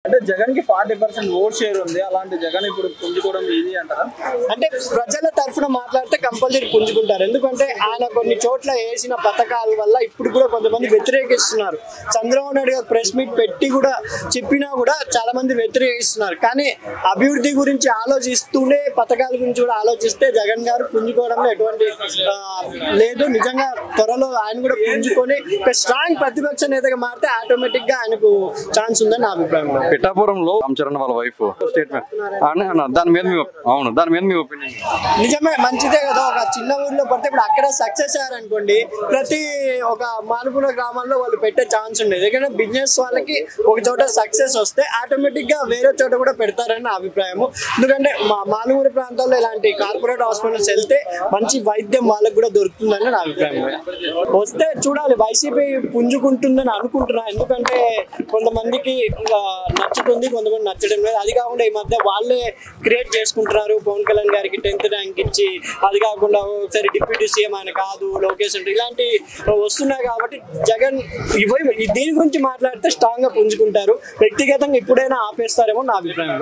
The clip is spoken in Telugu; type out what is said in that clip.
అంటే జగన్ కి 40% ఓట్ షేర్ ఉంది. అలాంటి జగన్ ఇప్పుడు పుంజుకోవడం ఈజీ అంటారా? అంటే ప్రజల తరఫున మాట్లాడితే కంపల్సరీ పుంజుకుంటారు. ఎందుకంటే ఆయన కొన్ని చోట్ల వేసిన పథకాల వల్ల ఇప్పుడు కూడా కొంతమంది వ్యతిరేకిస్తున్నారు. చంద్రబాబు నాయుడు గారు ప్రెస్ మీట్ పెట్టి కూడా చెప్పినా కూడా చాలా మంది వ్యతిరేకిస్తున్నారు. కానీ అభివృద్ధి గురించి ఆలోచిస్తూనే పథకాల గురించి కూడా ఆలోచిస్తే జగన్ గారు పుంజుకోవడంలో ఎటువంటి లేదు. నిజంగా త్వరలో ఆయన కూడా పుంజుకొని ఒక స్ట్రాంగ్ ప్రతిపక్ష నేతగా మారితే ఆటోమేటిక్ గా ఆయనకు ఛాన్స్ ఉందని నా అభిప్రాయం. పిఠాపురంలో రామ్ చరణ్ వాళ్ళ వైఫ్ స్టేట్మెంట్ దాని మీద మీ ఒపీనియన్? నిజమే, మంచిదే కదా. ఒక చిన్న ఊర్లో పడితే ఇప్పుడు అక్కడ సక్సెస్ అయ్యారనుకోండి, ప్రతి ఒక మానుపుల గ్రామాల్లో వాళ్ళు పెట్టే ఛాన్స్ ఉండేది. ఎందుకంటే బిజినెస్ వాళ్ళకి ఒక చోట సక్సెస్ వస్తే ఆటోమేటిక్ గా వేరే చోట కూడా పెడతారని నా అభిప్రాయం. ఎందుకంటే మా మానుగుడి ప్రాంతాల్లో ఇలాంటి కార్పొరేట్ హాస్పిటల్స్ వెళ్తే మంచి వైద్యం వాళ్ళకి కూడా దొరుకుతుందని నా అభిప్రాయం. వస్తే చూడాలి, వైసీపీ పుంజుకుంటుందని అనుకుంటున్నా. ఎందుకంటే కొంతమందికి నచ్చుతుంది, కొంతమంది నచ్చడం లేదు. అది కాకుండా ఈ మధ్య వాళ్ళే క్రియేట్ చేసుకుంటున్నారు. పవన్ కళ్యాణ్ గారికి 10th ర్యాంక్ ఇచ్చి, అది కాకుండా ఒకసారి డిప్యూటీ సీఎం ఆయన కాదు లోకేష్ అంటే ఇలాంటి వస్తున్నాయి. కాబట్టి జగన్ దీని గురించి మాట్లాడితే స్ట్రాంగ్ గా పుంజుకుంటారు. వ్యక్తిగతంగా ఇప్పుడైనా ఆపేస్తారేమో నా అభిప్రాయం.